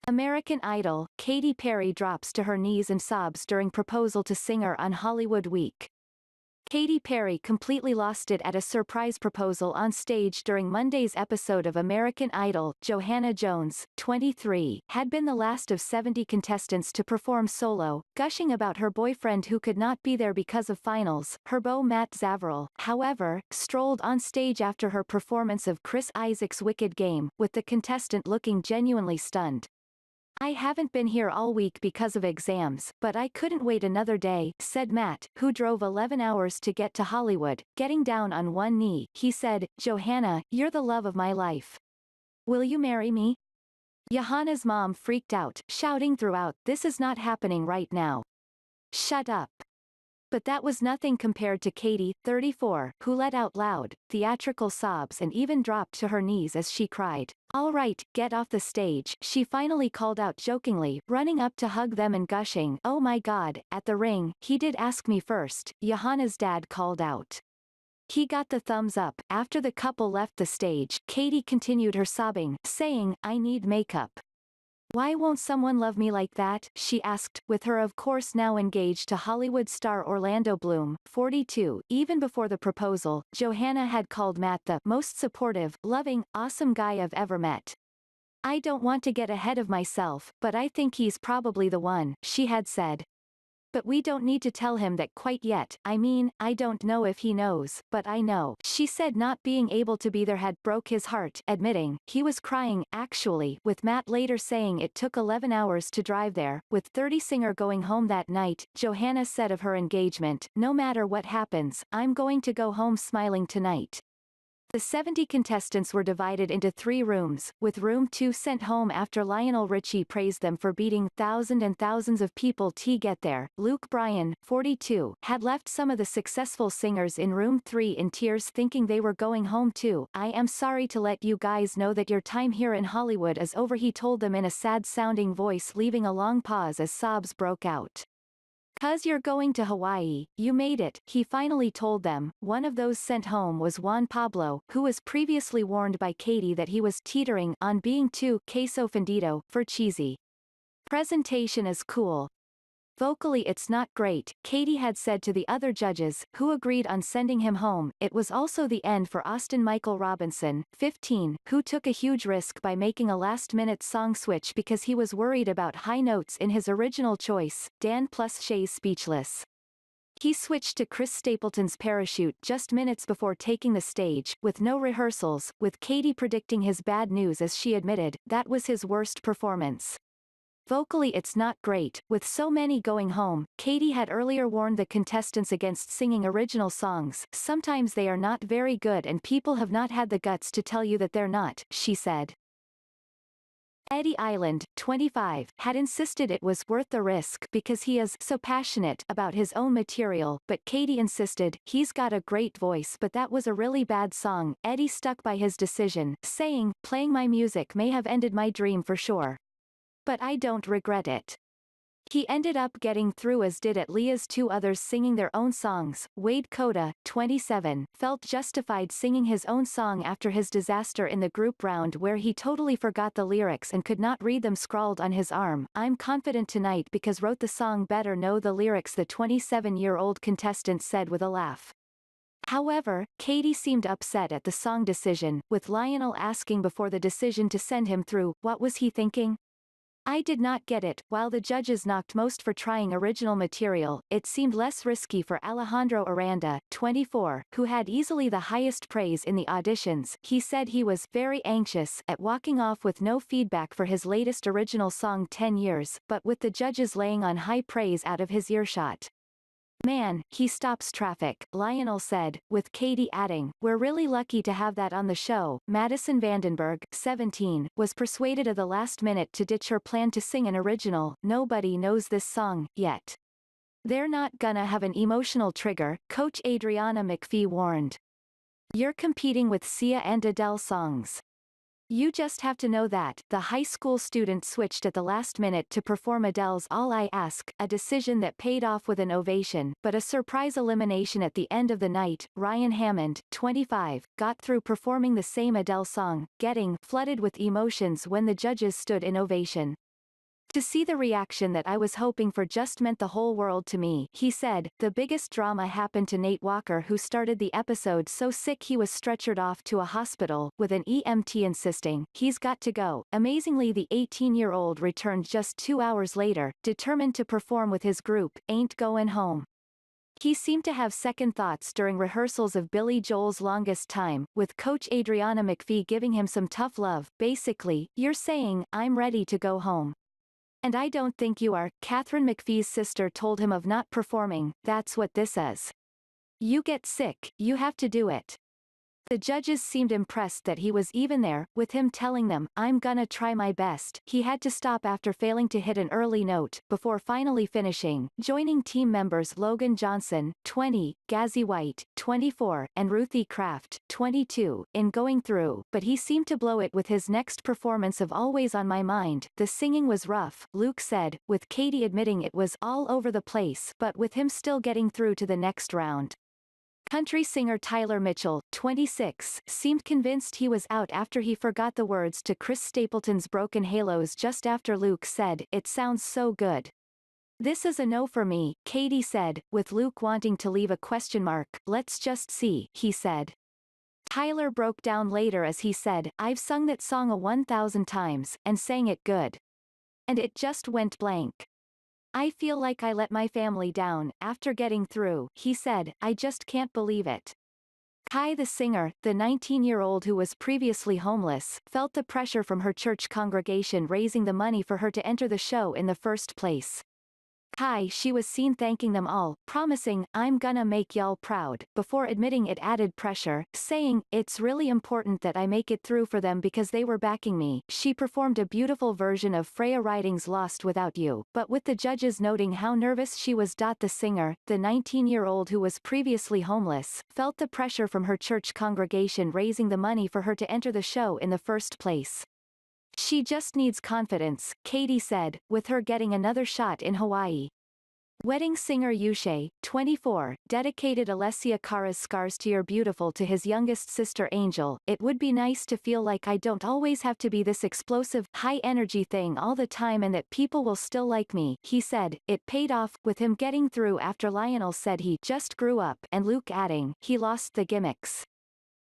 American Idol, Katy Perry drops to her knees and sobs during proposal to singer on Hollywood Week. Katy Perry completely lost it at a surprise proposal on stage during Monday's episode of American Idol. Johanna Jones, 23, had been the last of 70 contestants to perform solo, gushing about her boyfriend who could not be there because of finals. Her beau Matt Zavoral, however, strolled on stage after her performance of Isaak's Wicked Game, with the contestant looking genuinely stunned. "I haven't been here all week because of exams, but I couldn't wait another day," said Matt, who drove 11 hours to get to Hollywood. Getting down on one knee, he said, "Johanna, you're the love of my life. Will you marry me?" Johanna's mom freaked out, shouting throughout, "This is not happening right now. Shut up." But that was nothing compared to Katy, 34, who let out loud, theatrical sobs and even dropped to her knees as she cried. "All right, get off the stage," she finally called out jokingly, running up to hug them and gushing, "Oh my god, at the ring, he did ask me first," Johanna's dad called out. He got the thumbs up. After the couple left the stage, Katy continued her sobbing, saying, "I need makeup. Why won't someone love me like that?" she asked, with her of course now engaged to Hollywood star Orlando Bloom, 42. Even before the proposal, Johanna had called Matt the most supportive, loving, awesome guy I've ever met. "I don't want to get ahead of myself, but I think he's probably the one," she had said. "But we don't need to tell him that quite yet. I mean, I don't know if he knows, but I know," she said. Not being able to be there had broke his heart, admitting, "He was crying, actually," with Matt later saying it took 11 hours to drive there. With 30 singer going home that night, Johanna said of her engagement, "No matter what happens, I'm going to go home smiling tonight." The 70 contestants were divided into 3 rooms, with room 2 sent home after Lionel Richie praised them for beating thousands and thousands of people to get there. Luke Bryan, 42, had left some of the successful singers in room 3 in tears, thinking they were going home too. "I am sorry to let you guys know that your time here in Hollywood is over," he told them in a sad-sounding voice, leaving a long pause as sobs broke out. "'Cause you're going to Hawaii, you made it," he finally told them. One of those sent home was Juan Pablo, who was previously warned by Katy that he was teetering on being too queso fundido for cheesy. "Presentation is cool. Vocally it's not great," Katy had said to the other judges, who agreed on sending him home. It was also the end for Austin Michael Robinson, 15, who took a huge risk by making a last-minute song switch because he was worried about high notes in his original choice. Dan plus Shay's speechless. He switched to Chris Stapleton's Parachute just minutes before taking the stage, with no rehearsals, with Katy predicting his bad news as she admitted, that was his worst performance. Vocally it's not great. With so many going home, Katy had earlier warned the contestants against singing original songs. "Sometimes they are not very good and people have not had the guts to tell you that they're not," she said. Eddie Island, 25, had insisted it was worth the risk because he is so passionate about his own material, but Katy insisted, "He's got a great voice but that was a really bad song." Eddie stuck by his decision, saying, "Playing my music may have ended my dream for sure. But I don't regret it." He ended up getting through, as did at Leah's 2 others singing their own songs. Wade Coda, 27, felt justified singing his own song after his disaster in the group round where he totally forgot the lyrics and could not read them scrawled on his arm. "I'm confident tonight because wrote the song better know the lyrics," the 27-year-old contestant said with a laugh. However, Katy seemed upset at the song decision, with Lionel asking before the decision to send him through, "What was he thinking? I did not get it." While the judges knocked most for trying original material, it seemed less risky for Alejandro Aranda, 24, who had easily the highest praise in the auditions. He said he was very anxious at walking off with no feedback for his latest original song 10 years, but with the judges laying on high praise out of his earshot. "Man, he stops traffic," Lionel said, with Katy adding, "We're really lucky to have that on the show." Madison Vandenberg, 17, was persuaded at the last minute to ditch her plan to sing an original, "Nobody Knows This Song, Yet." "They're not gonna have an emotional trigger," coach Adriana McPhee warned. "You're competing with Sia and Adele songs. You just have to know that." The high school student switched at the last minute to perform Adele's All I Ask, a decision that paid off with an ovation, but a surprise elimination at the end of the night. Ryan Hammond, 25, got through performing the same Adele song, getting flooded with emotions when the judges stood in ovation. To see the reaction that I was hoping for just meant the whole world to me, he said. The biggest drama happened to Nate Walker, who started the episode so sick he was stretchered off to a hospital, with an EMT insisting, he's got to go. Amazingly, the 18-year-old returned just 2 hours later, determined to perform with his group, Ain't Goin' Home. He seemed to have second thoughts during rehearsals of Billy Joel's Longest Time, with coach Adriana McPhee giving him some tough love. Basically, you're saying, I'm ready to go home. And I don't think you are, Catherine McPhee's sister told him of not performing. That's what this is. You get sick, you have to do it. The judges seemed impressed that he was even there, with him telling them, I'm gonna try my best. He had to stop after failing to hit an early note, before finally finishing, joining team members Logan Johnson, 20, Gazzy White, 24, and Ruthie Kraft, 22, in going through, but he seemed to blow it with his next performance of Always on My Mind. The singing was rough, Luke said, with Katy admitting it was all over the place, but with him still getting through to the next round. Country singer Tyler Mitchell, 26, seemed convinced he was out after he forgot the words to Chris Stapleton's Broken Halos just after Luke said, It sounds so good. This is a no for me, Katy said, with Luke wanting to leave a question mark. Let's just see, he said. Tyler broke down later as he said, I've sung that song 1,000 times, and sang it good. And it just went blank. I feel like I let my family down, after getting through, he said. I just can't believe it. Kai the singer, the 19-year-old who was previously homeless, felt the pressure from her church congregation raising the money for her to enter the show in the first place. Kai, she was seen thanking them all, promising, I'm gonna make y'all proud, before admitting it added pressure, saying, it's really important that I make it through for them because they were backing me. She performed a beautiful version of Freya Riding's Lost Without You, but with the judges noting how nervous she was. The singer, the 19-year-old who was previously homeless, felt the pressure from her church congregation raising the money for her to enter the show in the first place. She just needs confidence, Katy said, with her getting another shot in Hawaii. Wedding singer Yushay, 24, dedicated Alessia Cara's Scars to You're Beautiful to his youngest sister Angel. It would be nice to feel like I don't always have to be this explosive, high-energy thing all the time and that people will still like me, he said. It paid off, with him getting through after Lionel said he just grew up and Luke adding, he lost the gimmicks.